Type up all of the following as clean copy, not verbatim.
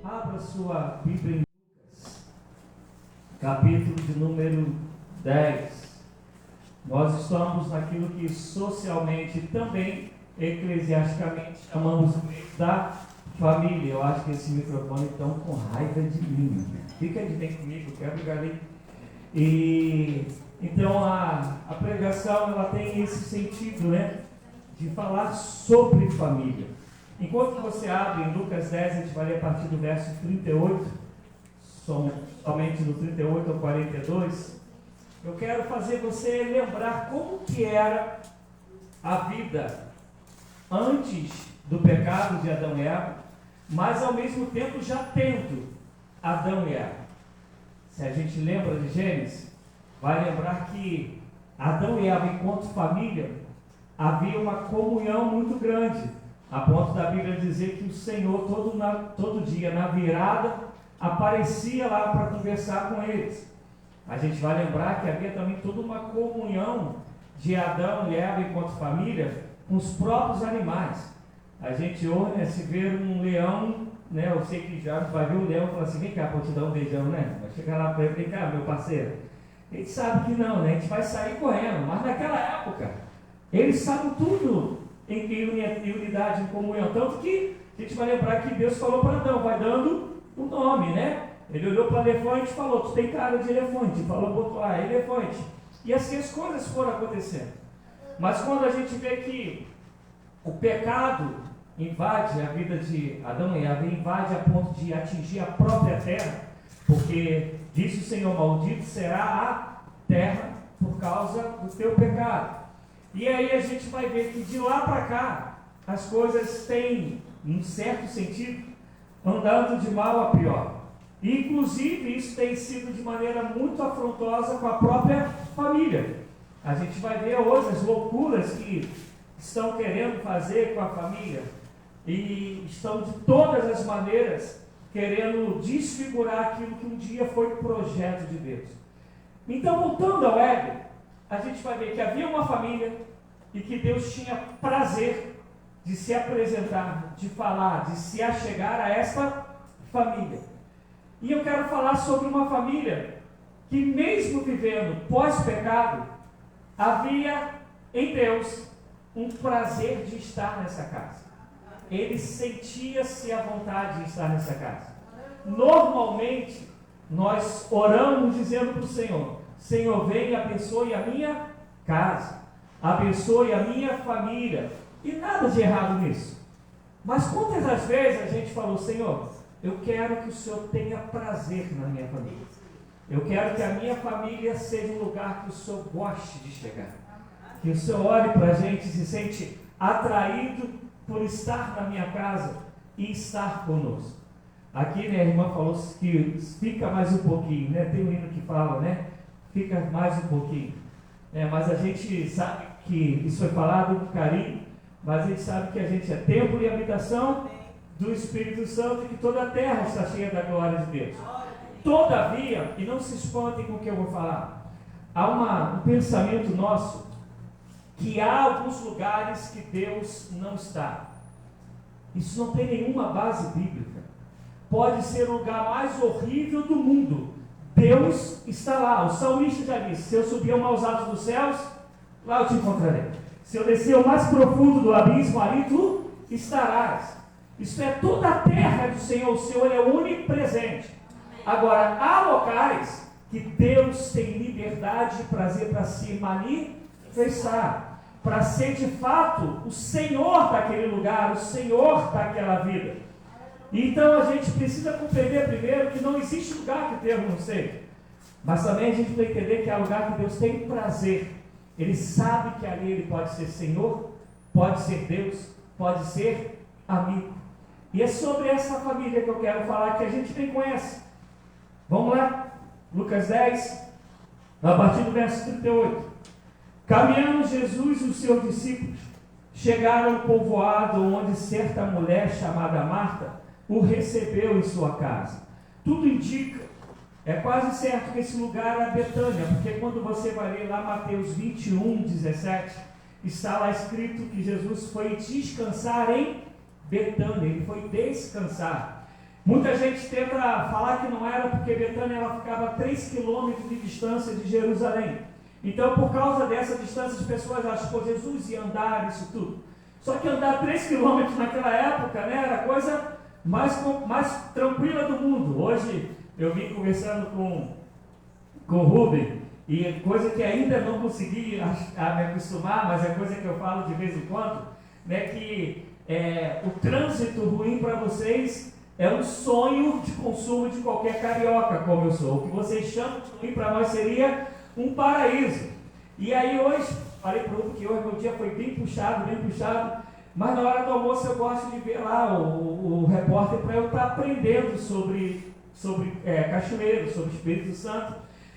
Abra sua Bíblia em Lucas, capítulo de número 10. Nós estamos naquilo que socialmente, também eclesiasticamente, chamamos da família. Eu acho que esse microfone estão com raiva de mim. Fica de bem comigo, quero brigar ali. E então a pregação ela tem esse sentido, né? De falar sobre família. Enquanto você abre em Lucas 10, a gente vai ler a partir do verso 38, somente do 38 ao 42, eu quero fazer você lembrar como que era a vida antes do pecado de Adão e Eva, mas ao mesmo tempo já tendo Adão e Eva. Se a gente lembra de Gênesis, vai lembrar que Adão e Eva, enquanto família, havia uma comunhão muito grande, a ponto da Bíblia dizer que o Senhor todo dia, na virada, aparecia lá para conversar com eles. A gente vai lembrar que havia também toda uma comunhão de Adão e Eva enquanto família com os próprios animais. A gente hoje, né, se ver um leão, né, eu sei que já vai ver o leão e fala assim, vem cá, vou te dar um beijão, né? Vai chegar lá para ele, vem cá, meu parceiro. A gente sabe que não, né? A gente vai sair correndo, mas naquela época, eles sabem tudo em unidade, em comunhão. Tanto que a gente vai lembrar que Deus falou para Adão, vai dando o nome, né? Ele olhou para o elefante e falou, tu tem cara de elefante. Falou, botou lá, elefante. E assim as coisas foram acontecendo. Mas quando a gente vê que o pecado invade a vida de Adão e Eva, invade a ponto de atingir a própria terra, porque disse o Senhor, maldito será a terra por causa do teu pecado. E aí a gente vai ver que de lá para cá, as coisas têm, em certo sentido, andando de mal a pior. E, inclusive, isso tem sido de maneira muito afrontosa com a própria família. A gente vai ver hoje as loucuras que estão querendo fazer com a família. E estão de todas as maneiras querendo desfigurar aquilo que um dia foi projeto de Deus. Então, voltando ao Éden, a gente vai ver que havia uma família e que Deus tinha prazer de se apresentar, de falar, de se achegar a esta família. E eu quero falar sobre uma família que, mesmo vivendo pós-pecado, havia em Deus um prazer de estar nessa casa. Ele sentia-se à vontade de estar nessa casa. Normalmente, nós oramos dizendo para o Senhor, Senhor, vem e abençoe a minha casa, abençoe a minha família, e nada de errado nisso. Mas quantas das vezes a gente falou, Senhor, eu quero que o Senhor tenha prazer na minha família, eu quero que a minha família seja um lugar que o Senhor goste de chegar, que o Senhor olhe para a gente e se sente atraído por estar na minha casa e estar conosco. Aqui, né, a irmã falou que fica mais um pouquinho, né? Tem um hino que fala, né? Fica mais um pouquinho. Mas a gente sabe que isso foi falado com carinho, mas a gente sabe que a gente é templo e habitação do Espírito Santo e que toda a terra está cheia da glória de Deus. Todavia, e não se espantem com o que eu vou falar, há um pensamento nosso que há alguns lugares que Deus não está. Isso não tem nenhuma base bíblica. Pode ser o lugar mais horrível do mundo, Deus está lá. O salmista já disse, se eu subir ao mais alto dos céus, lá eu te encontrarei. Se eu descer ao mais profundo do abismo, ali tu estarás. Isso é toda a terra do Senhor, o Senhor é onipresente. Agora, há locais que Deus tem liberdade e prazer para se manifestar, para ser de fato o Senhor daquele lugar, o Senhor daquela vida. Então a gente precisa compreender primeiro que não existe lugar que Deus não seja, mas também a gente tem que entender que há lugar que Deus tem prazer. Ele sabe que ali ele pode ser Senhor, pode ser Deus, pode ser amigo. E é sobre essa família que eu quero falar, que a gente nem conhece. Vamos lá, Lucas 10, a partir do verso 38. Caminhando Jesus e os seus discípulos chegaram ao povoado onde certa mulher chamada Marta o recebeu em sua casa. Tudo indica, é quase certo que esse lugar é Betânia, porque quando você vai ler lá Mateus 21, 17, está lá escrito que Jesus foi descansar em Betânia, ele foi descansar. Muita gente tenta falar que não era porque Betânia ela ficava a 3 quilômetros de distância de Jerusalém. Então, por causa dessa distância, as pessoas acham que Jesus ia andar isso tudo. Só que andar 3 quilômetros naquela época, né, era a coisa mais tranquila do mundo. Hoje, eu vim conversando com o Rubem, e coisa que ainda não consegui me acostumar, mas é coisa que eu falo de vez em quando, né, que o trânsito ruim para vocês é um sonho de consumo de qualquer carioca, como eu sou. O que vocês chamam de ruim para nós seria um paraíso. E aí hoje, falei para o Rubem que hoje meu dia foi bem puxado, mas na hora do almoço eu gosto de ver lá o repórter para eu estar aprendendo sobre Cachoeiro, sobre Espírito Santo.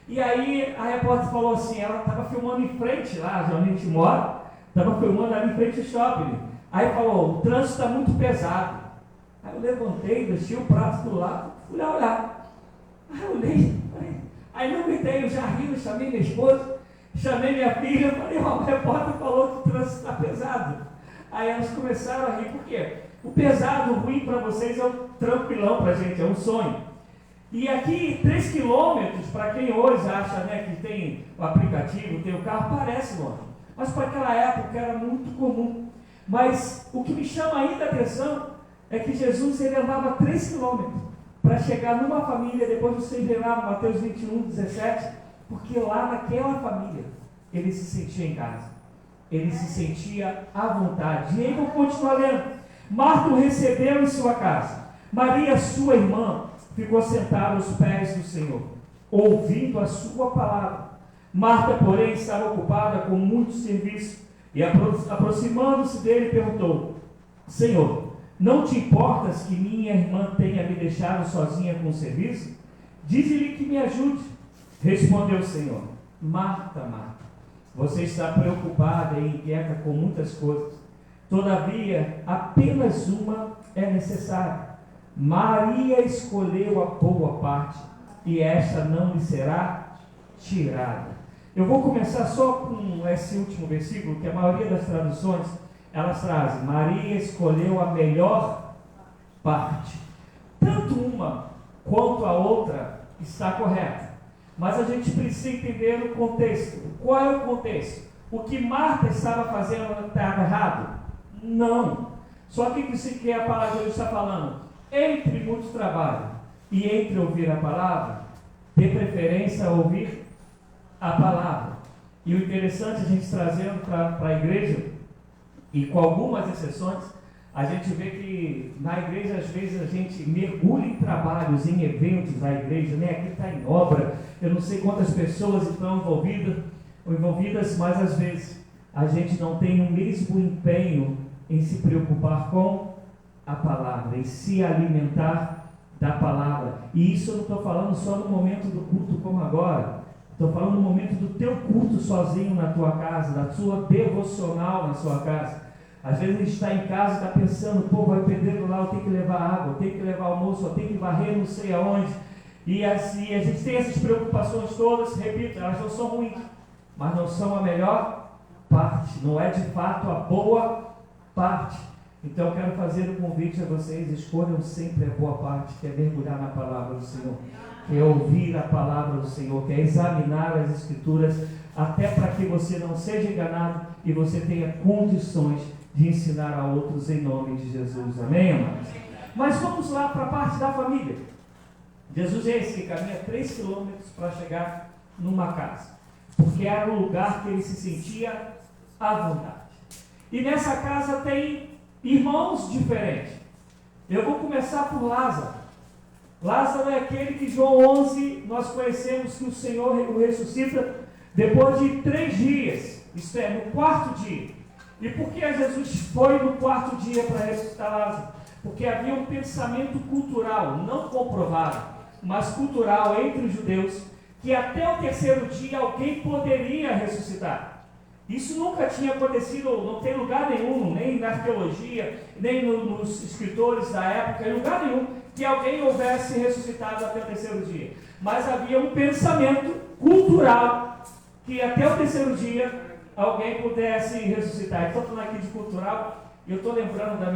E aí a repórter falou assim, ela estava filmando em frente lá, onde a gente mora, estava filmando ali em frente ao shopping. Aí falou, o trânsito está muito pesado. Aí eu levantei, deixei o prato do lado, fui lá olhar. Aí eu olhei, aí não aguentei, eu já ri, eu chamei minha esposa, chamei minha filha, falei, o repórter falou que o trânsito está pesado. Aí elas começaram a rir, por quê? O pesado, o ruim para vocês é o tranquilão para a gente, é um sonho. E aqui, 3 quilômetros, para quem hoje acha, né, que tem o aplicativo, tem o carro, parece longe. Mas para aquela época era muito comum. Mas o que me chama ainda a atenção é que Jesus ele andava 3 quilômetros para chegar numa família, depois você vê lá no Mateus 21, 17, porque lá naquela família ele se sentia em casa, ele se sentia à vontade. E aí vou continuar lendo. Marta o recebeu em sua casa. Maria, sua irmã, ficou sentada aos pés do Senhor, ouvindo a sua palavra. Marta, porém, estava ocupada com muito serviço e aproximando-se dele, perguntou: Senhor, não te importas que minha irmã tenha me deixado sozinha com o serviço? Dize-lhe que me ajude. Respondeu o Senhor: Marta, Marta, você está preocupada e inquieta com muitas coisas. Todavia, apenas uma é necessária. Maria escolheu a boa parte, e esta não lhe será tirada. Eu vou começar só com esse último versículo, que a maioria das traduções, elas trazem: Maria escolheu a melhor parte. Tanto uma quanto a outra está correta. Mas a gente precisa entender o contexto. Qual é o contexto? O que Marta estava fazendo estava errado? Não. Só que isso que a palavra de Deus está falando. Entre muito trabalho e entre ouvir a palavra, dê preferência a ouvir a palavra. E o interessante a gente trazendo para a igreja, e com algumas exceções, a gente vê que na igreja às vezes a gente mergulha em trabalhos, em eventos da igreja, né? Aqui está em obra, eu não sei quantas pessoas estão envolvidas, mas às vezes a gente não tem o mesmo empenho em se preocupar com a palavra, em se alimentar da palavra. E isso eu não estou falando só no momento do culto como agora, estou falando no momento do teu culto sozinho na tua casa, da sua devocional na sua casa. Às vezes a gente está em casa e está pensando, pô, vai pedreiro lá, eu tenho que levar água, eu tenho que levar almoço, eu tenho que varrer não sei aonde. E assim, a gente tem essas preocupações todas, repito, elas não são ruins, mas não são a melhor parte, não é de fato a boa parte. Então eu quero fazer um convite a vocês: escolham sempre a boa parte, que é mergulhar na palavra do Senhor, que é ouvir a palavra do Senhor, que é examinar as Escrituras, até para que você não seja enganado e você tenha condições de ensinar a outros em nome de Jesus. Amém, amados? Mas vamos lá para a parte da família. Jesus é esse que caminha 3 quilômetros para chegar numa casa, porque era o lugar que ele se sentia à vontade. E nessa casa tem irmãos diferentes. Eu vou começar por Lázaro. Lázaro é aquele que João 11 nós conhecemos que o Senhor o ressuscita depois de 3 dias, isto é, no 4º dia. E por que Jesus foi no 4º dia para ressuscitar Lázaro? Porque havia um pensamento cultural, não comprovado, mas cultural entre os judeus, que até o 3º dia alguém poderia ressuscitar. Isso nunca tinha acontecido, não tem lugar nenhum, nem na arqueologia, nem nos escritores da época, em lugar nenhum, que alguém houvesse ressuscitado até o 3º dia. Mas havia um pensamento cultural que até o 3º dia alguém pudesse ressuscitar. Estou falando aqui de cultural, Eu estou lembrando da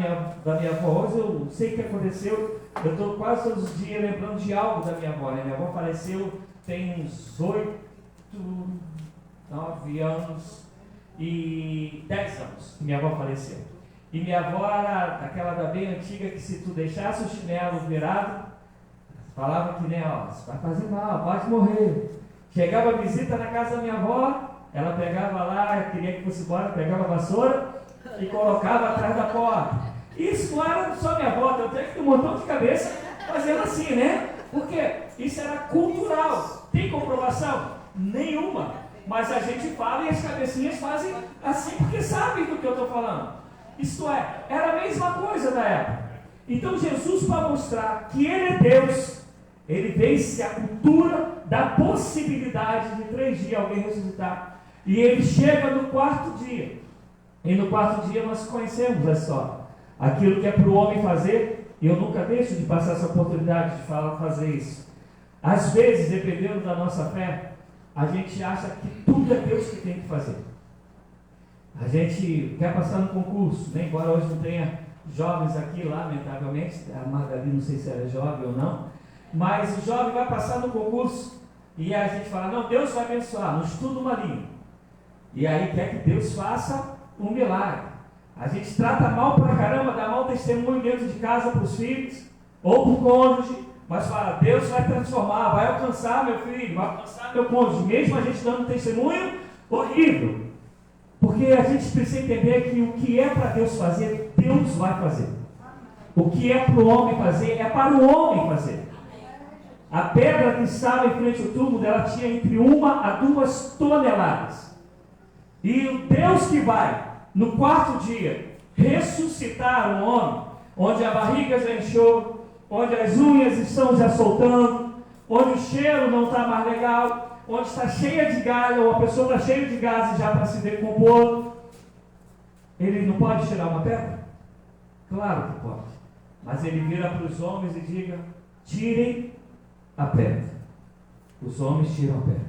minha avó. Hoje eu sei o que aconteceu. Eu estou quase todos os dias lembrando de algo da minha avó, né? Minha avó faleceu tem uns 8, 9 anos e 10 anos que minha avó faleceu. E minha avó era aquela da bem antiga que se tu deixasse o chinelo virado, falava que nem, ó, você vai fazer mal, pode morrer. Chegava a visita na casa da minha avó, ela pegava lá, queria que fosse embora, pegava a vassoura e colocava atrás da porta. Isso não era só minha avó, eu tenho que ter um montão de cabeça fazendo assim, né? Porque isso era cultural. Tem comprovação? Nenhuma. Mas a gente fala e as cabecinhas fazem assim porque sabem do que eu estou falando. Isto é, era a mesma coisa da época. Então Jesus, para mostrar que Ele é Deus, Ele vence a cultura da possibilidade de 3 dias alguém ressuscitar. E Ele chega no 4º dia. E no 4º dia nós conhecemos a história. Aquilo que é para o homem fazer, e eu nunca deixo de passar essa oportunidade de fazer isso. Às vezes, dependendo da nossa fé, a gente acha que tudo é Deus que tem que fazer. A gente quer passar no concurso, né? Embora hoje não tenha jovens aqui, lamentavelmente, a Margarida não sei se ela é jovem ou não, mas o jovem vai passar no concurso e a gente fala, não, Deus vai abençoar, não estuda uma língua. E aí quer que Deus faça um milagre. A gente trata mal pra caramba, dá mau testemunho dentro de casa para os filhos, ou para o cônjuge, mas fala, Deus vai transformar, vai alcançar meu filho, vai alcançar meu cônjuge, mesmo a gente dando testemunho horrível. Porque a gente precisa entender que o que é para Deus fazer, Deus vai fazer. O que é para o homem fazer, é para o homem fazer. A pedra que estava em frente ao túmulo dela tinha entre 1 a 2 toneladas. E o Deus que vai, no 4º dia, ressuscitar um homem, onde a barriga já inchou, onde as unhas estão já soltando, onde o cheiro não está mais legal, onde está cheia de gás, ou a pessoa está cheia de gases já para se decompor, ele não pode tirar uma pedra? Claro que pode. Mas ele vira para os homens e diga, tirem a pedra. Os homens tiram a pedra.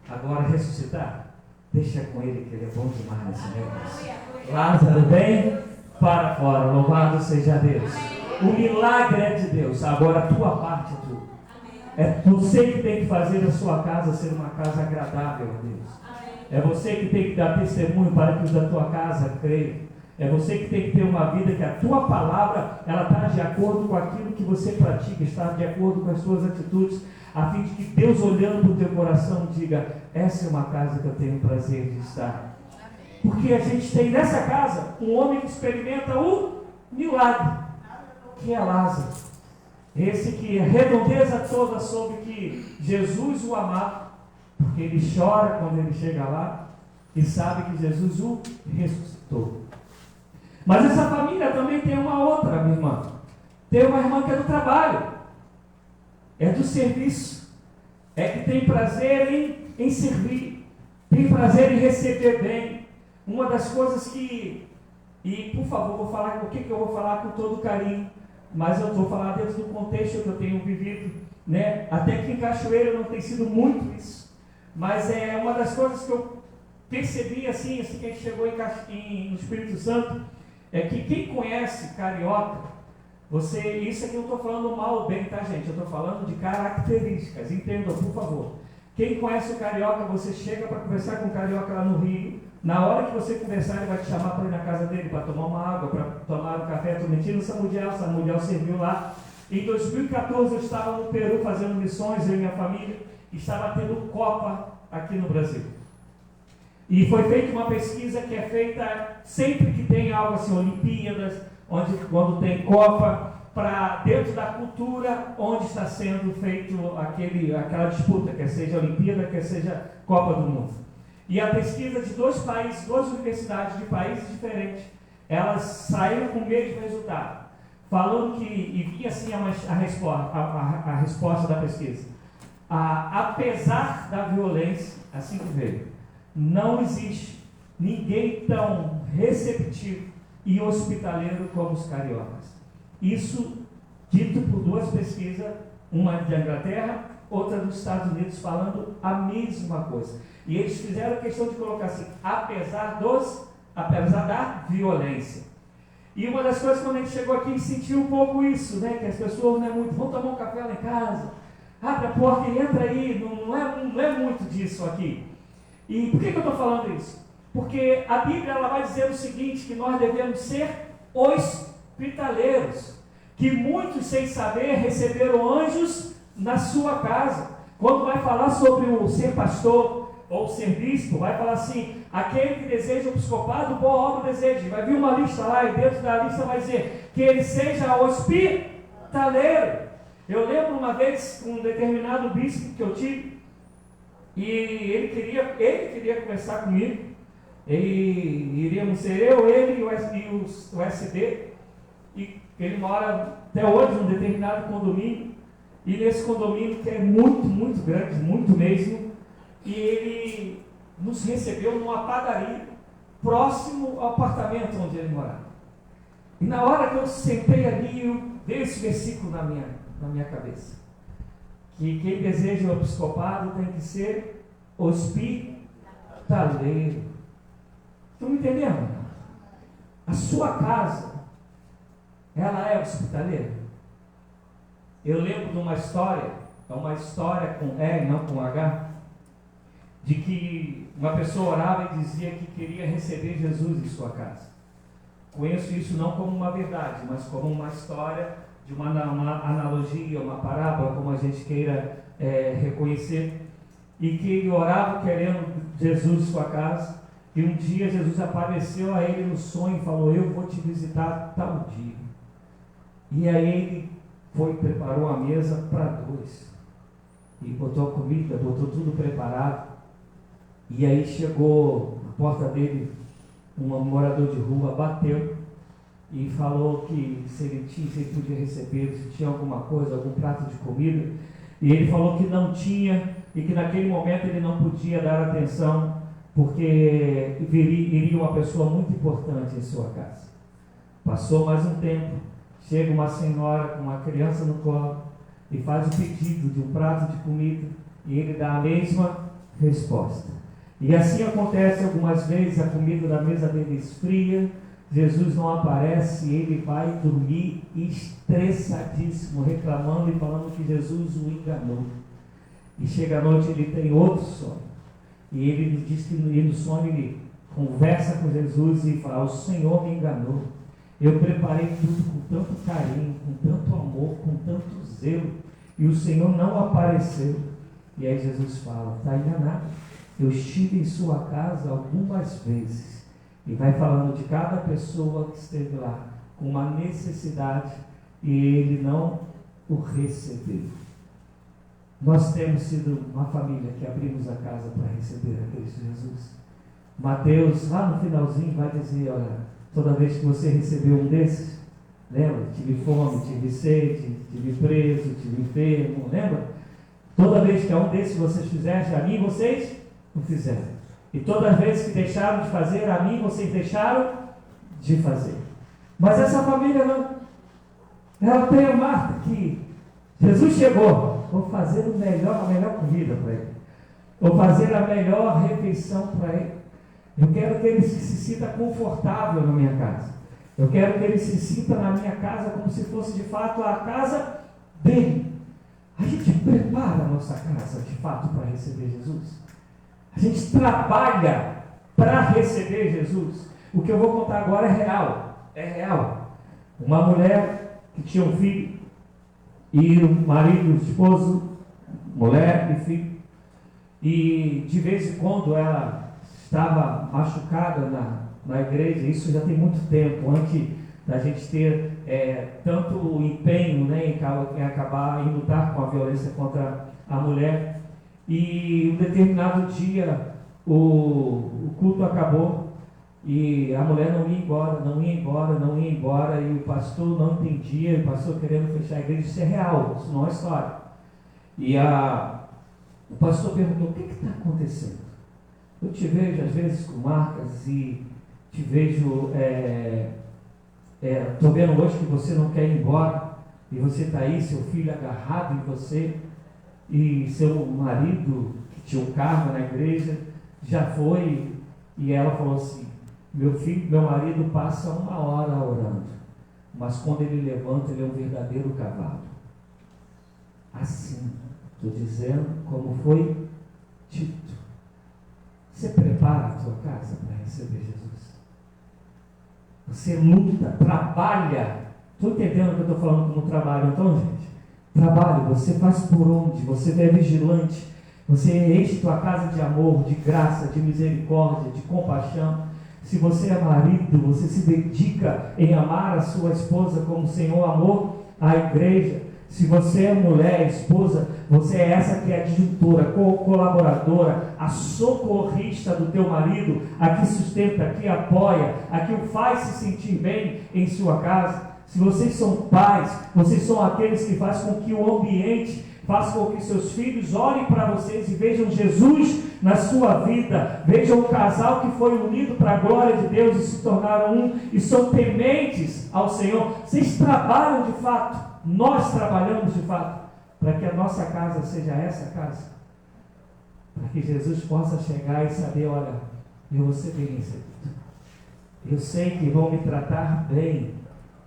Agora ressuscitar, deixa com ele que ele é bom demais nesse negócio. Lázaro vem para fora, louvado seja Deus. O milagre é de Deus, agora a tua parte é tua. É você que tem que fazer a sua casa ser uma casa agradável a Deus. É você que tem que dar testemunho para que os da tua casa creiam. É você que tem que ter uma vida que a tua palavra, ela está de acordo com aquilo que você pratica, está de acordo com as suas atitudes, a fim de que Deus, olhando para o teu coração, diga, essa é uma casa que eu tenho prazer de estar. Porque a gente tem nessa casa um homem que experimenta o milagre, que é Lázaro. Esse que a redondeza toda soube que Jesus o amava, porque ele chora quando ele chega lá e sabe que Jesus o ressuscitou. Mas essa família também tem uma outra, minha irmã. Tem uma irmã que é do trabalho, é do serviço, é que tem prazer em servir, tem prazer em receber bem. Uma das coisas que, e por favor, vou falar o que eu vou falar com todo carinho, mas eu vou falar dentro do contexto que eu tenho vivido, né? Até que em Cachoeira não tem sido muito isso, mas é uma das coisas que eu percebi assim que a gente chegou no Espírito Santo, é que quem conhece carioca, isso aqui eu estou falando mal ou bem, tá, gente? Eu estou falando de características, entendam, por favor. Quem conhece o carioca, você chega para conversar com o carioca lá no Rio, na hora que você conversar, ele vai te chamar para ir na casa dele, para tomar uma água, para tomar um café. Estou mentindo no Samudiel serviu lá. Em 2014 eu estava no Peru fazendo missões, eu e minha família, e estava tendo Copa aqui no Brasil. E foi feita uma pesquisa que é feita sempre que tem algo assim, Olimpíadas, quando tem Copa, para dentro da cultura onde está sendo feito aquela disputa, quer seja Olimpíada, quer seja Copa do Mundo. E a pesquisa de 2 países, 2 universidades de países diferentes, elas saíram com o mesmo resultado, falando que, e vinha assim a resposta da pesquisa, apesar da violência, assim que veio, não existe ninguém tão receptivo e hospitaleiro como os cariocas. Isso dito por 2 pesquisas, uma da Inglaterra, outra dos Estados Unidos, falando a mesma coisa. E eles fizeram questão de colocar assim, apesar da violência. E uma das coisas, quando a gente chegou aqui, sentiu um pouco isso, né? Que as pessoas não é muito, vão tomar um café lá em casa, abre a porta e entra aí, não é muito disso aqui. E por que eu estou falando isso? Porque a Bíblia ela vai dizer o seguinte, que nós devemos ser hospitaleiros, que muitos sem saber receberam anjos na sua casa. Quando vai falar sobre o ser pastor ou ser bispo, vai falar assim, aquele que deseja o episcopado, boa obra deseja. Vai vir uma lista lá e dentro da lista vai dizer que ele seja hospitaleiro. Eu lembro uma vez um determinado bispo que eu tive, e ele queria conversar comigo. Iríamos ser eu, ele e o SD, e ele mora até hoje num determinado condomínio, e nesse condomínio que é muito, muito grande, muito mesmo, e ele nos recebeu numa padaria, próximo ao apartamento onde ele morava. E na hora que eu sentei ali, veio esse versículo na minha cabeça, que quem deseja o episcopado tem que ser hospitaleiro. Estão me entendendo? A sua casa, ela é hospitaleira. Eu lembro de uma história, é uma história com E, não com H, de que uma pessoa orava e dizia que queria receber Jesus em sua casa. Conheço isso não como uma verdade, mas como uma história de uma analogia, uma parábola, como a gente queira reconhecer, e que ele orava querendo Jesus em sua casa. E um dia Jesus apareceu a ele no sonho e falou, eu vou te visitar tal dia. E aí ele preparou a mesa para 2. E botou a comida, botou tudo preparado. E aí chegou na porta dele, um morador de rua, bateu e falou que se ele podia receber, se tinha alguma coisa, algum prato de comida. E ele falou que não tinha e que naquele momento ele não podia dar atenção, porque iria uma pessoa muito importante em sua casa. Passou mais um tempo, chega uma senhora com uma criança no colo e faz o pedido de um prato de comida e ele dá a mesma resposta. E assim acontece algumas vezes, a comida da mesa dele esfria, Jesus não aparece e ele vai dormir estressadíssimo, reclamando e falando que Jesus o enganou. E chega à noite ele tem outro sonho. E ele diz que no sonho ele conversa com Jesus e fala, o Senhor me enganou. Eu preparei tudo com tanto carinho, com tanto amor, com tanto zelo, e o Senhor não apareceu. E aí Jesus fala, está enganado. Eu estive em sua casa algumas vezes. E vai falando de cada pessoa que esteve lá, com uma necessidade, e ele não o recebeu. Nós temos sido uma família que abrimos a casa para receber a Cristo Jesus. Mateus, lá no finalzinho, vai dizer, olha, toda vez que você recebeu um desses, lembra? Tive fome, tive sede, tive preso, tive enfermo, lembra? Toda vez que a um desses vocês fizessem, a mim vocês não fizeram. E toda vez que deixaram de fazer, a mim vocês deixaram de fazer. Mas essa família não. Ela tem a marca que Jesus chegou. Vou fazer a melhor comida para ele. Vou fazer a melhor refeição para ele. Eu quero que ele se sinta confortável na minha casa. Eu quero que ele se sinta na minha casa como se fosse de fato a casa dele. A gente prepara a nossa casa de fato para receber Jesus. A gente trabalha para receber Jesus. O que eu vou contar agora é real. É real. Uma mulher que tinha um filho, e o marido, o esposo, mulher e filho, e de vez em quando ela estava machucada na igreja. Isso já tem muito tempo, antes da gente ter tanto empenho, né, em acabar em lutar com a violência contra a mulher. E um determinado dia o culto acabou e a mulher não ia embora, e o pastor não entendia, o pastor querendo fechar a igreja. Isso é real, isso não é história. E o pastor perguntou, o que está acontecendo? Eu te vejo às vezes com marcas e te vejo, estou vendo hoje que você não quer ir embora, e você está aí, seu filho agarrado em você, e seu marido, que tinha um cargo na igreja, já foi. E ela falou assim, Meu marido passa 1 hora orando, mas quando ele levanta, ele é um verdadeiro cavalo. Assim, estou dizendo como foi dito. Você prepara a tua casa para receber Jesus? Você luta, trabalha. Estou entendendo o que eu estou falando como trabalho, então, gente? Trabalho, você faz por onde? Você é vigilante. Você enche tua casa de amor, de graça, de misericórdia, de compaixão. Se você é marido, você se dedica em amar a sua esposa como o Senhor amou a igreja. Se você é mulher, esposa, você é essa que é adjutora, colaboradora, a socorrista do teu marido, a que sustenta, a que apoia, a que o faz se sentir bem em sua casa. Se vocês são pais, vocês são aqueles que fazem com que o ambiente, façam com que seus filhos olhem para vocês e vejam Jesus na sua vida, vejam o casal que foi unido para a glória de Deus e se tornaram um, e são tementes ao Senhor. Vocês trabalham de fato, nós trabalhamos de fato, para que a nossa casa seja essa casa, para que Jesus possa chegar e saber, olha, eu vou ser bem recebido, eu sei que vão me tratar bem,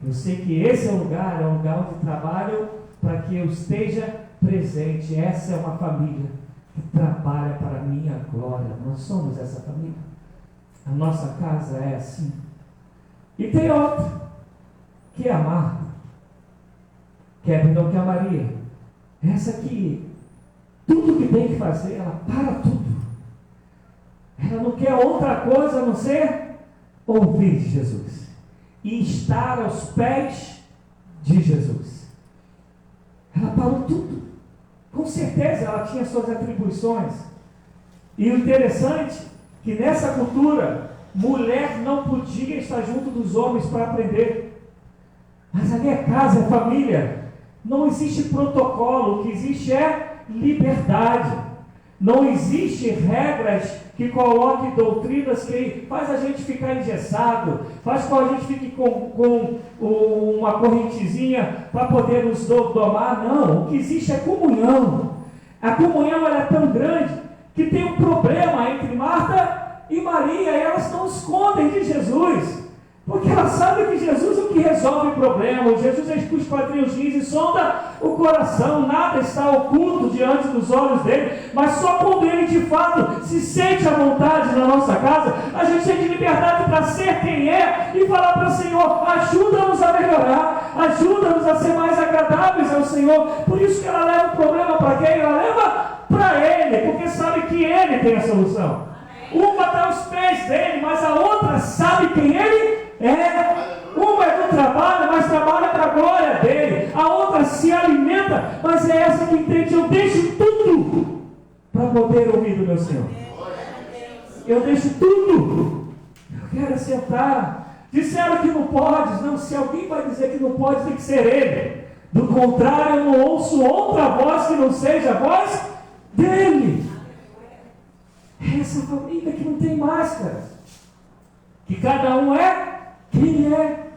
eu sei que esse é o lugar, é um lugar de trabalho para que eu esteja presente. Essa é uma família que trabalha para a minha glória. Nós somos essa família. A nossa casa é assim. E tem outra, que é a Marta, que é então que a Maria. Essa que tudo que tem que fazer, ela para tudo. Ela não quer outra coisa a não ser ouvir de Jesus e estar aos pés de Jesus. Ela parou tudo. Com certeza ela tinha suas atribuições. E o interessante é que nessa cultura, mulher não podia estar junto dos homens para aprender. Mas ali é casa, é família. Não existe protocolo, o que existe é liberdade. Não existe regras que coloquem doutrinas que faz a gente ficar engessado, faz com que a gente fique com uma correntezinha para poder nos domar. Não, o que existe é comunhão. A comunhão ela é tão grande que tem um problema entre Marta e Maria, e elas não escondem de Jesus, porque elas sabem que Jesus é o que resolve o problema. Jesus escuta os quadrinhos e sonda o coração, nada está oculto diante dos olhos dele, mas só quando ele de fato se sente à vontade na nossa casa, a gente tem liberdade para ser quem é e falar para o Senhor, ajuda-nos a melhorar, ajuda-nos a ser mais agradáveis ao Senhor. Por isso que ela leva o problema para quem? Ela leva para Ele, porque sabe que Ele tem a solução. Uma está aos pés dele, mas a outra sabe quem Ele é. Uma é do trabalho, mas trabalha para a glória dele. A outra se alimenta, mas é essa que entende, eu deixo tudo para poder ouvir do meu Senhor. Eu deixo tudo. Eu quero sentar. Disseram que não pode. Não, se alguém vai dizer que não pode, tem que ser ele. Do contrário, eu não ouço outra voz que não seja a voz dele. É essa família que não tem máscaras, que cada um é quem é,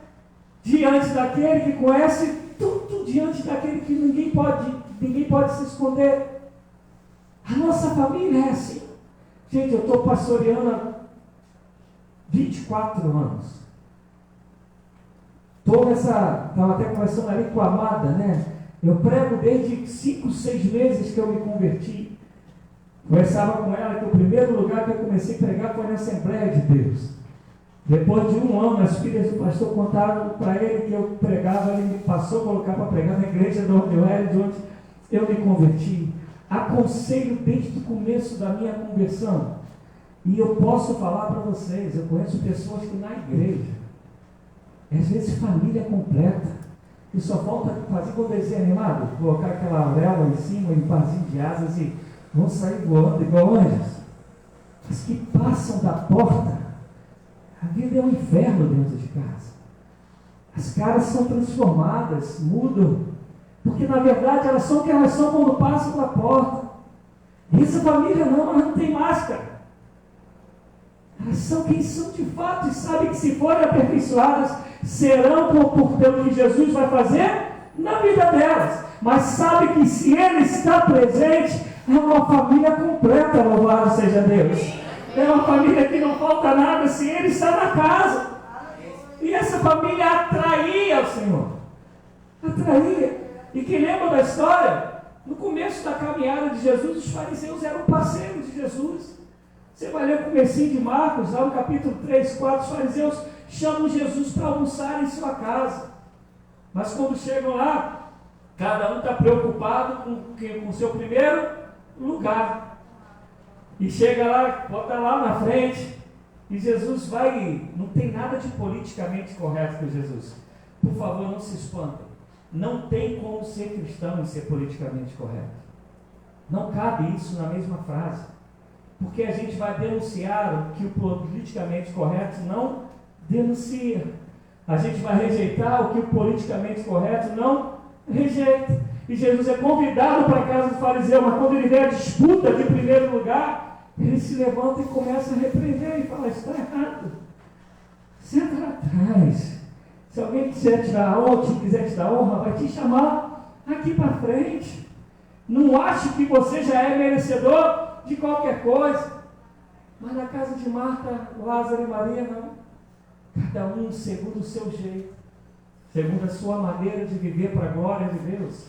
diante daquele que conhece tudo, diante daquele que ninguém pode se esconder. A nossa família é assim. Gente, eu estou pastoreando há 24 anos. Estava até conversando ali com a Amada, né? Eu prego desde 5, 6 meses que eu me converti. Conversava com ela que o primeiro lugar que eu comecei a pregar foi na Assembleia de Deus. Depois de 1 ano, as filhas do pastor contaram para ele que eu pregava, ele me passou a colocar para pregar na igreja de onde eu era, de onde eu me converti. Aconselho desde o começo da minha conversão. E eu posso falar para vocês, eu conheço pessoas que na igreja, às vezes família completa, que só falta fazer com o desenho animado, colocar aquela auréola em cima, um parzinho de asas e vão sair voando igual anjos. Mas que passam da porta, a vida é um inferno dentro de casa. As caras são transformadas, mudam, porque na verdade elas são o que elas são quando passam pela porta. E essa família não, elas não tem máscara. Elas são quem são de fato e sabem que se forem aperfeiçoadas, serão pelo que Jesus vai fazer na vida delas. Mas sabe que se Ele está presente, é uma família completa, louvado seja Deus. É uma família que não falta nada se Ele está na casa. E essa família atraía o Senhor. Atraía. E quem lembra da história? No começo da caminhada de Jesus, os fariseus eram parceiros de Jesus. Você vai ler o comecinho de Marcos, lá no capítulo 3, 4, os fariseus chamam Jesus para almoçar em sua casa. Mas quando chegam lá, cada um está preocupado com o seu primeiro lugar. E chega lá, bota lá na frente, e Jesus vai, não tem nada de politicamente correto com Jesus. Por favor, não se espantem. Não tem como ser cristão e ser politicamente correto. Não cabe isso na mesma frase. Porque a gente vai denunciar o que o politicamente correto não denuncia. A gente vai rejeitar o que o politicamente correto não rejeita. E Jesus é convidado para a casa do fariseu, mas quando ele vê a disputa de primeiro lugar, ele se levanta e começa a repreender e fala: está errado. Senta lá atrás. Se alguém quiser te dar honra, quiser te dar honra, vai te chamar aqui para frente. Não ache que você já é merecedor de qualquer coisa. Mas na casa de Marta, Lázaro e Maria, não. Cada um segundo o seu jeito, segundo a sua maneira de viver para a glória de Deus.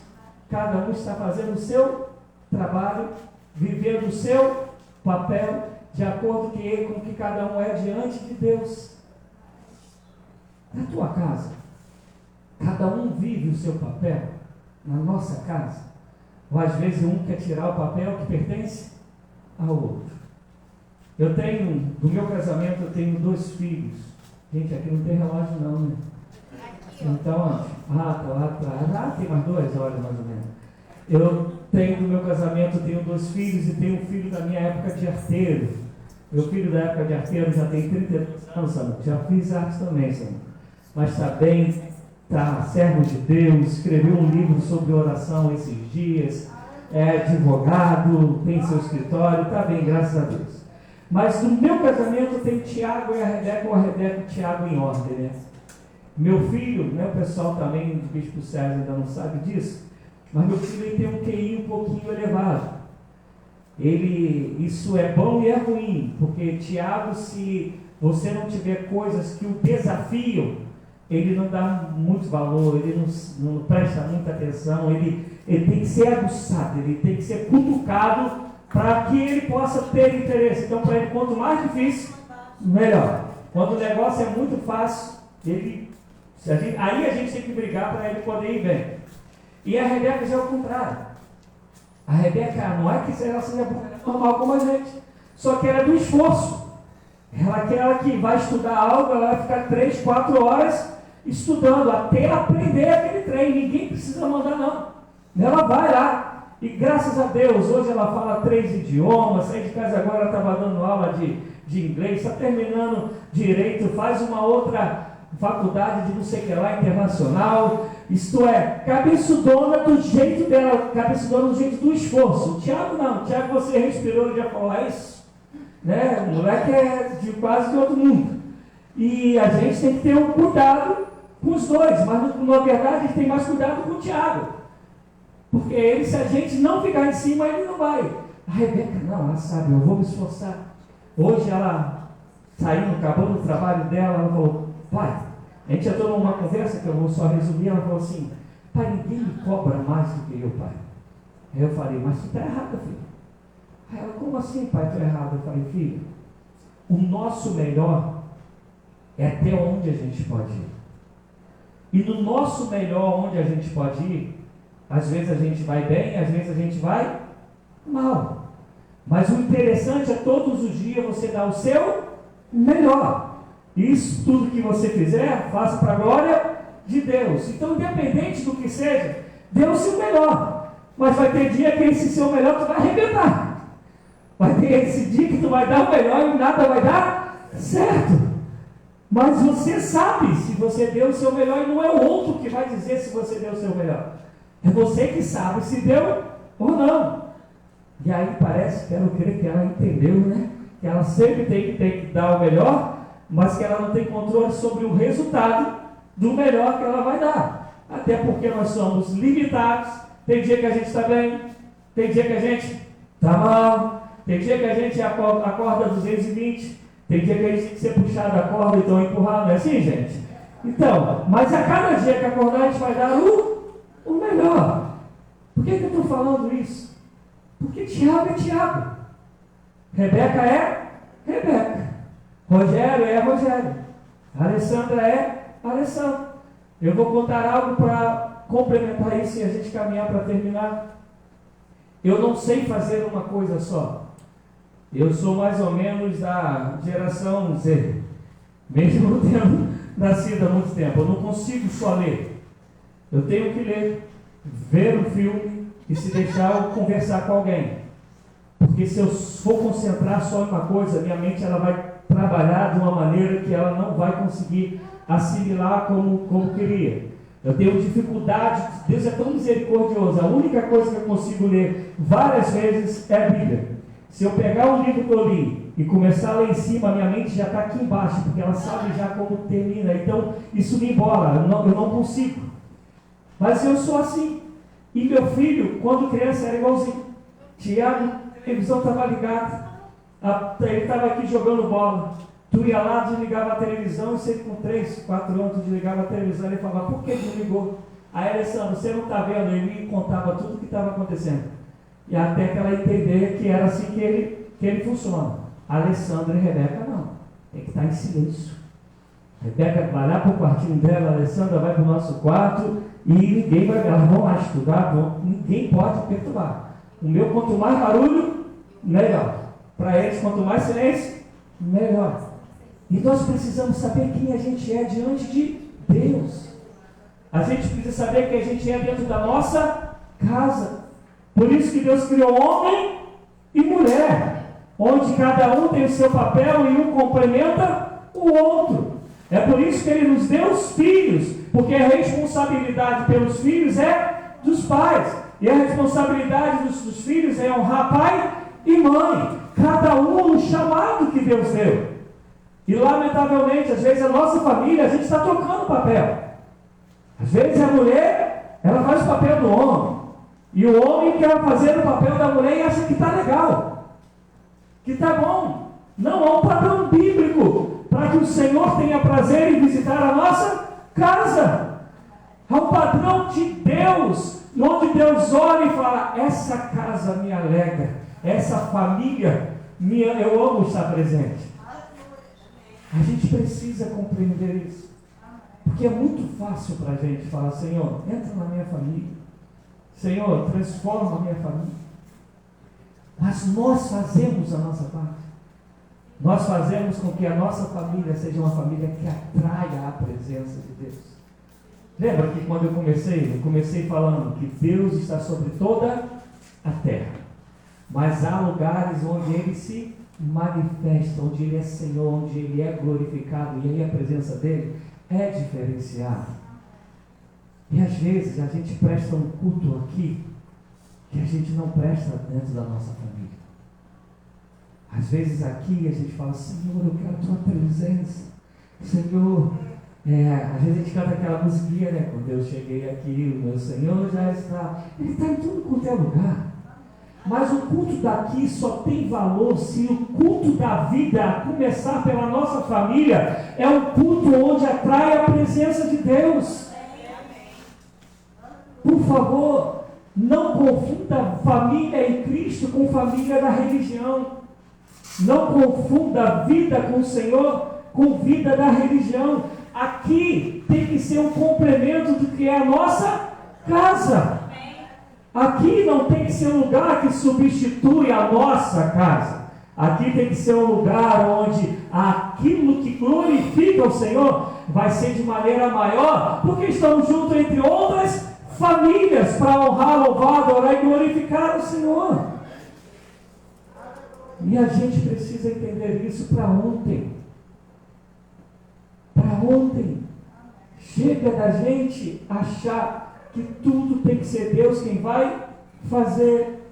Cada um está fazendo o seu trabalho, vivendo o seu papel, de acordo com o que cada um é diante de Deus. Na tua casa, cada um vive o seu papel. Na nossa casa, ou às vezes um quer tirar o papel que pertence ao outro. Eu tenho, do meu casamento, eu tenho 2 filhos. Gente, aqui não tem relógio não, né? Então, tá lá atrás. Tem mais 2 horas mais ou menos. Eu tenho, do meu casamento, eu tenho 2 filhos e tenho um filho da minha época de arteiro. Meu filho da época de arteiro já tem 32 anos, Samuel. Já fiz arte também, Samuel. Mas está bem, está servo de Deus, escreveu um livro sobre oração esses dias, é advogado, tem seu escritório, está bem, graças a Deus. Mas no meu casamento tem Tiago e a Rebeca, ou a Rebeca e o Tiago em ordem, né? Meu filho, né, o pessoal também do Bispo Sérgio ainda não sabe disso, mas meu filho ele tem um QI um pouquinho elevado. Isso é bom e é ruim, porque Tiago, se você não tiver coisas que o desafiam, ele não dá muito valor, ele não presta muita atenção, ele tem que ser aguçado, ele tem que ser cutucado para que ele possa ter interesse. Então, para ele, quanto mais difícil, melhor. Quando o negócio é muito fácil, aí a gente tem que brigar para ele poder ir bem. E a Rebeca já é o contrário. A Rebeca não é que ela seja normal como a gente, só que ela é do esforço. Ela é aquela que vai estudar algo, ela vai ficar 3, 4 horas estudando, até aprender aquele trem. Ninguém precisa mandar não. Ela vai lá. E graças a Deus, hoje ela fala 3 idiomas, sai de casa agora, ela estava dando aula de inglês, está terminando direito, faz uma outra faculdade de não sei o que lá, internacional. Isto é, cabeçudona do jeito dela, cabeçudona do jeito do esforço. O Tiago não, o Tiago você respirou e já falou, é isso. Né? O moleque é de quase de outro mundo. E a gente tem que ter um cuidado com os dois, mas na verdade a gente tem mais cuidado com o Tiago. Porque ele, se a gente não ficar em cima, ele não vai. A Rebeca, não, ela sabe, eu vou me esforçar. Hoje ela saiu, acabou o trabalho dela, ela falou, pai, a gente entrou numa conversa que eu vou só resumir, ela falou assim, pai, ninguém me cobra mais do que eu, pai. Aí eu falei, mas tu está errada, filho. Aí ela, como assim, pai, estou errado? Eu falei, filho, o nosso melhor é até onde a gente pode ir. E no nosso melhor, onde a gente pode ir, às vezes a gente vai bem, às vezes a gente vai mal. Mas o interessante é todos os dias você dar o seu melhor. Isso tudo que você fizer, faça para a glória de Deus. Então, independente do que seja, dê o seu melhor. Mas vai ter dia que esse seu melhor tu vai arrebentar. Vai ter esse dia que tu vai dar o melhor e nada vai dar certo. Mas você sabe se você deu o seu melhor e não é o outro que vai dizer se você deu o seu melhor. É você que sabe se deu ou não. E aí parece, quero crer que ela entendeu, né? Que ela sempre tem que dar o melhor, mas que ela não tem controle sobre o resultado do melhor que ela vai dar. Até porque nós somos limitados. Tem dia que a gente está bem, tem dia que a gente está mal, Tem dia que a gente acorda 220, tem dia que a gente tem que ser puxado a corda e então empurrado, não é assim, gente? Então, mas a cada dia que acordar a gente vai dar o melhor. Por que eu estou falando isso? Porque Tiago é Tiago, Rebeca é Rebeca, Rogério é Rogério, Alessandra é Alessandra. Eu vou contar algo para complementar isso e a gente caminhar para terminar. Eu não sei fazer uma coisa só. Eu sou mais ou menos da geração Z, mesmo tendo nascido há muito tempo. Eu não consigo só ler. Eu tenho que ler, ver um filme e, se deixar, eu conversar com alguém. Porque se eu for concentrar só em uma coisa, minha mente ela vai trabalhar de uma maneira que ela não vai conseguir assimilar como queria. Eu tenho dificuldade, Deus é tão misericordioso, a única coisa que eu consigo ler várias vezes é a Bíblia. Se eu pegar um livro que eu li e começar lá em cima, minha mente já está aqui embaixo, porque ela sabe já como termina, então isso me embola, eu não consigo. Mas eu sou assim. E meu filho, quando criança, era igualzinho. Tiago, a televisão estava ligada, ele estava aqui jogando bola. Tu ia lá, desligava a televisão, e você com 3, 4 anos, tu desligava a televisão, e ele falava, por que desligou? Aí, Alessandro, você não está vendo? Ele me contava tudo o que estava acontecendo. E até que ela entender que era assim que ele funciona. Alessandra e Rebeca não. Tem que estar em silêncio. Rebeca vai lá para o quartinho dela, a Alessandra vai para o nosso quarto e ninguém vai, elas vão lá estudar, ninguém pode perturbar. O meu, quanto mais barulho, melhor. Para eles, quanto mais silêncio, melhor. E nós precisamos saber quem a gente é diante de Deus. A gente precisa saber quem a gente é dentro da nossa casa. Por isso que Deus criou homem e mulher, onde cada um tem o seu papel e um complementa o outro. É por isso que Ele nos deu os filhos, porque a responsabilidade pelos filhos é dos pais, e a responsabilidade dos filhos é honrar pai e mãe, cada um no chamado que Deus deu. E lamentavelmente, às vezes a nossa família, a gente está trocando papel. Às vezes a mulher, ela faz o papel do homem, e o homem quer fazer o papel da mulher e acha que está legal, que está bom. Não, há um padrão bíblico para que o Senhor tenha prazer em visitar a nossa casa. Há um padrão de Deus, onde Deus olha e fala, essa casa me alegra, essa família, eu amo estar presente. A gente precisa compreender isso, porque é muito fácil para a gente falar, Senhor, entra na minha família, Senhor, transforma a minha família. Mas nós fazemos a nossa parte. Nós fazemos com que a nossa família seja uma família que atraia a presença de Deus. Lembra que quando eu comecei falando que Deus está sobre toda a terra, mas há lugares onde Ele se manifesta, onde Ele é Senhor, onde Ele é glorificado, e aí a presença dEle é diferenciada. E às vezes a gente presta um culto aqui que a gente não presta dentro da nossa família. Às vezes aqui a gente fala, Senhor, eu quero a tua presença. Senhor, às vezes a gente canta aquela musiquinha, né? Quando eu cheguei aqui, o meu Senhor já está. Ele está em tudo quanto é lugar. Mas o culto daqui só tem valor se o culto da vida, a começar pela nossa família, é um culto onde atrai a presença de Deus. Por favor, não confunda família em Cristo com família da religião. Não confunda a vida com o Senhor com vida da religião. Aqui tem que ser um complemento do que é a nossa casa. Aqui não tem que ser um lugar que substitui a nossa casa. Aqui tem que ser um lugar onde aquilo que glorifica o Senhor vai ser de maneira maior, porque estamos juntos entre outras famílias para honrar, louvar, adorar e glorificar o Senhor. E a gente precisa entender isso para ontem. Para ontem. Chega da gente achar que tudo tem que ser Deus quem vai fazer.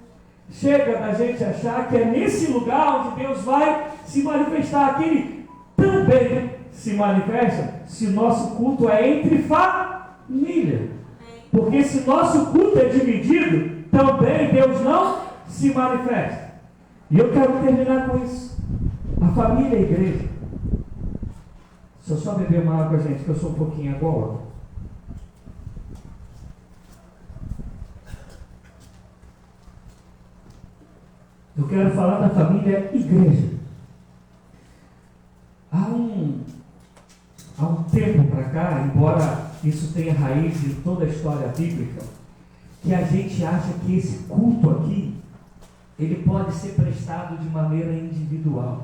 Chega da gente achar que é nesse lugar onde Deus vai se manifestar. Aqui Ele também se manifesta se o nosso culto é entre família. Porque se nosso culto é dividido, também Deus não se manifesta. E eu quero terminar com isso. A família e a igreja. Se eu só beber uma água, gente, que eu sou um pouquinho agora. Eu quero falar da família e igreja. Há um tempo para cá, embora isso tenha raiz em toda a história bíblica, que a gente acha que esse culto aqui, ele pode ser prestado de maneira individual.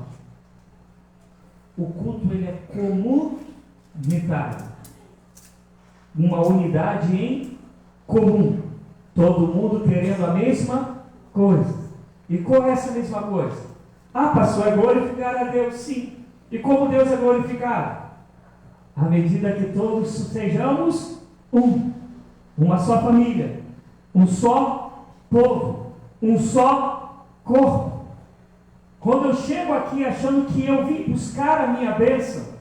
O culto, ele é comunitário. Uma unidade em comum. Todo mundo querendo a mesma coisa. E qual é essa mesma coisa? Ah, pastor, é glorificar a Deus, sim. E como Deus é glorificado? À medida que todos sejamos uma só família, um só povo, um só corpo. Quando eu chego aqui achando que eu vim buscar a minha bênção,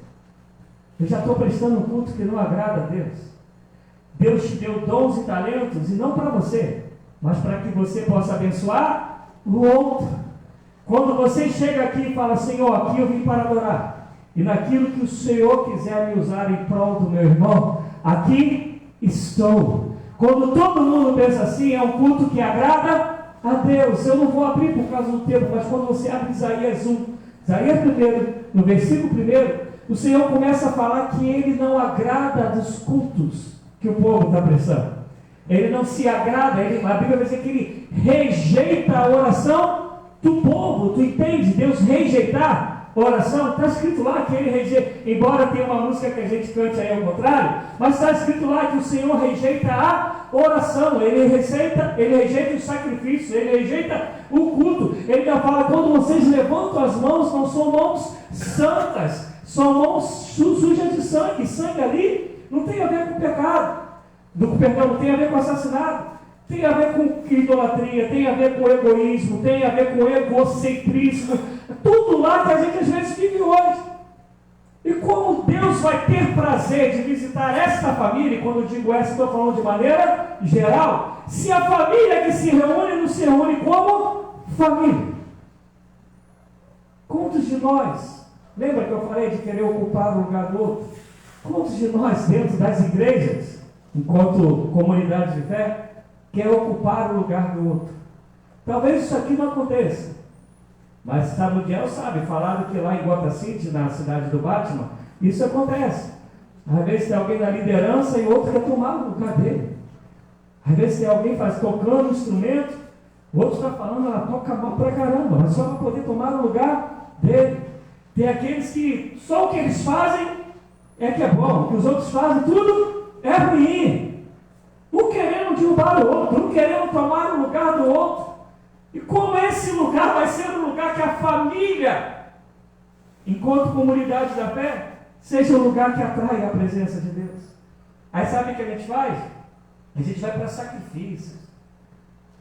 eu já estou prestando um culto que não agrada a Deus. Deus te deu dons e talentos, e não para você, mas para que você possa abençoar o outro. Quando você chega aqui e fala, Senhor, aqui eu vim para adorar, e naquilo que o Senhor quiser me usar em prol do meu irmão, aqui estou. Quando todo mundo pensa assim, é um culto que agrada a Deus. Eu não vou abrir por causa do tempo, mas quando você abre Isaías 1, Isaías 1, no versículo 1, o Senhor começa a falar que Ele não agrada dos cultos que o povo está prestando. Ele não se agrada, a Bíblia vai dizer que Ele rejeita a oração do povo. Tu entende? Deus rejeitar oração, está escrito lá que Ele rejeita, embora tenha uma música que a gente cante aí ao contrário, mas está escrito lá que o Senhor rejeita a oração, Ele rejeita o sacrifício, Ele rejeita o culto. Ele já fala, quando vocês levantam as mãos, não são mãos santas, são mãos sujas de sangue. Sangue ali não tem a ver com pecado, não tem a ver com assassinato, tem a ver com idolatria, tem a ver com egoísmo, tem a ver com egocentrismo, tudo lá que a gente às vezes vive hoje. E como Deus vai ter prazer de visitar esta família, e quando eu digo essa, estou falando de maneira geral, se a família que se reúne não se reúne como família? Quantos de nós, lembra que eu falei de querer ocupar o lugar do outro? Quantos de nós dentro das igrejas, enquanto comunidade de fé, quer ocupar o lugar do outro? Talvez isso aqui não aconteça, mas Samuel sabe, falaram que lá em Gota City, na cidade do Batman, isso acontece. Às vezes tem alguém na liderança e outro quer tomar o lugar dele. Às vezes tem alguém tocando um instrumento, o outro está falando, ela toca mal pra caramba, mas só para poder tomar o lugar dele. Tem aqueles que só o que eles fazem é que é bom, o que os outros fazem tudo é ruim. Um querendo derrubar o outro, um querendo tomar o lugar do outro. E como esse lugar vai ser um lugar que a família, enquanto comunidade da fé, seja um lugar que atrai a presença de Deus. Aí sabe o que a gente faz? A gente vai para sacrifícios.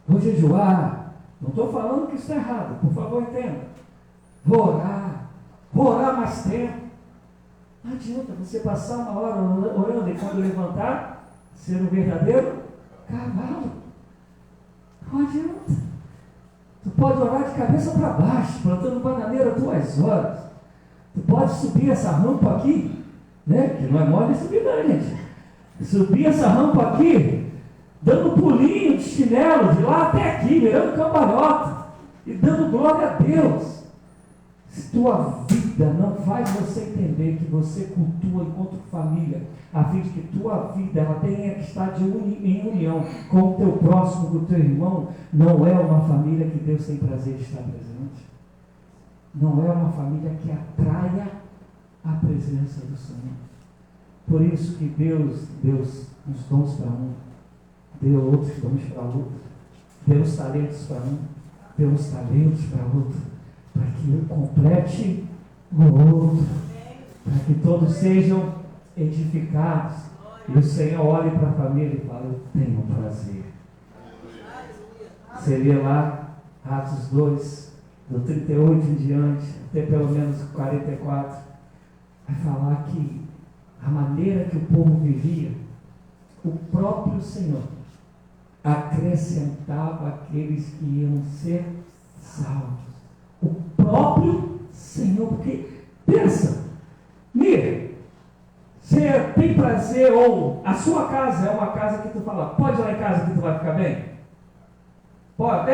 Vou jejuar. Não estou falando que isso está errado, por favor entenda. Vou orar mais tempo. Não adianta você passar uma hora orando e quando levantar, ser um verdadeiro cavalo. Não adianta. Tu pode orar de cabeça para baixo, plantando bananeira 2 horas. Tu pode subir essa rampa aqui, né? Que não é mole subir não, gente. Subir essa rampa aqui, dando pulinho de chinelo, de lá até aqui, virando cambalhota, e dando glória a Deus. Se tua vida não faz você entender que você cultua enquanto família, a fim de que tua vida ela tenha que estar em união com o teu próximo, com o teu irmão, não é uma família que Deus tem prazer de estar presente. Não é uma família que atraia a presença do Senhor. Por isso que Deus deu uns dons para um, deu outros dons para outro, deu uns talentos para um, deu uns talentos para outro, para que um complete o outro, para que todos sejam edificados. E o Senhor olhe para a família e fala, eu tenho prazer. Você lê lá Atos 2, do 38 em diante, até pelo menos 44, vai falar que a maneira que o povo vivia, o próprio Senhor acrescentava aqueles que iam ser salvos. o próprio Senhor. Porque, pensa, Mir, você tem prazer, ou a sua casa é uma casa que tu fala, pode ir lá em casa que tu vai ficar bem? Pode,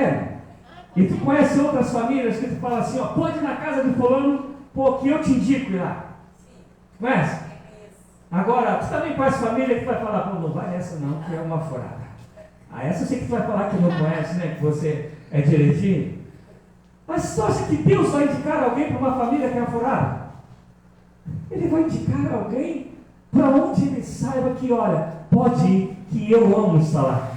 E tu conhece outras famílias que tu fala assim, ó, pode ir na casa de fulano, pô, que eu te indico ir lá. Conhece? Agora, tu também conhece família que vai falar, pô, não vai nessa não, que é uma furada. Essa eu sei que tu vai falar que não conhece, né? Que você é direitinho. Mas tu acha que Deus vai indicar alguém para uma família que é uma furada? Ele vai indicar alguém para onde ele saiba que, olha, pode ir, que eu amo estar lá.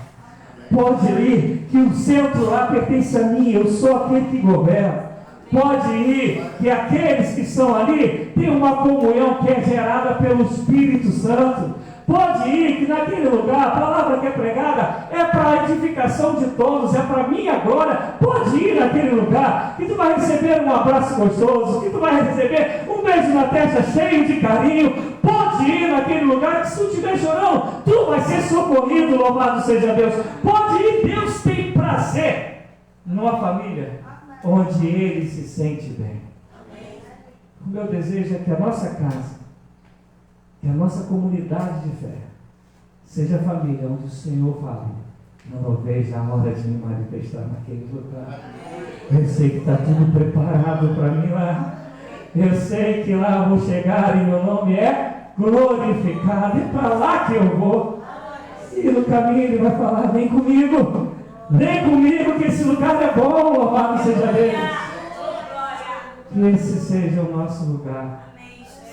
Pode ir, que o centro lá pertence a mim, eu sou aquele que governa. Pode ir, que aqueles que estão ali têm uma comunhão que é gerada pelo Espírito Santo. Pode ir, que naquele lugar a palavra que é pregada é para a edificação de todos, é para mim agora. Pode ir naquele lugar, que tu vai receber um abraço gostoso, que tu vai receber um beijo na testa cheio de carinho. Pode ir naquele lugar, que se tu estiver chorando, tu vai ser socorrido, louvado seja Deus. Pode ir, Deus tem prazer numa família onde ele se sente bem. O meu desejo é que a nossa casa, que a nossa comunidade de fé seja a família onde o Senhor fala, não veja a hora de me manifestar naquele lugar. Eu sei que está tudo preparado para mim lá. Eu sei que lá eu vou chegar e meu nome é glorificado. É para lá que eu vou. E no caminho ele vai falar, vem comigo. Vem comigo que esse lugar é bom, louvado seja Deus. Que esse seja o nosso lugar.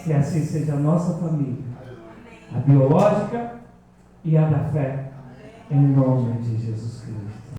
Que assim seja a nossa família, a biológica e a da fé, em nome de Jesus Cristo.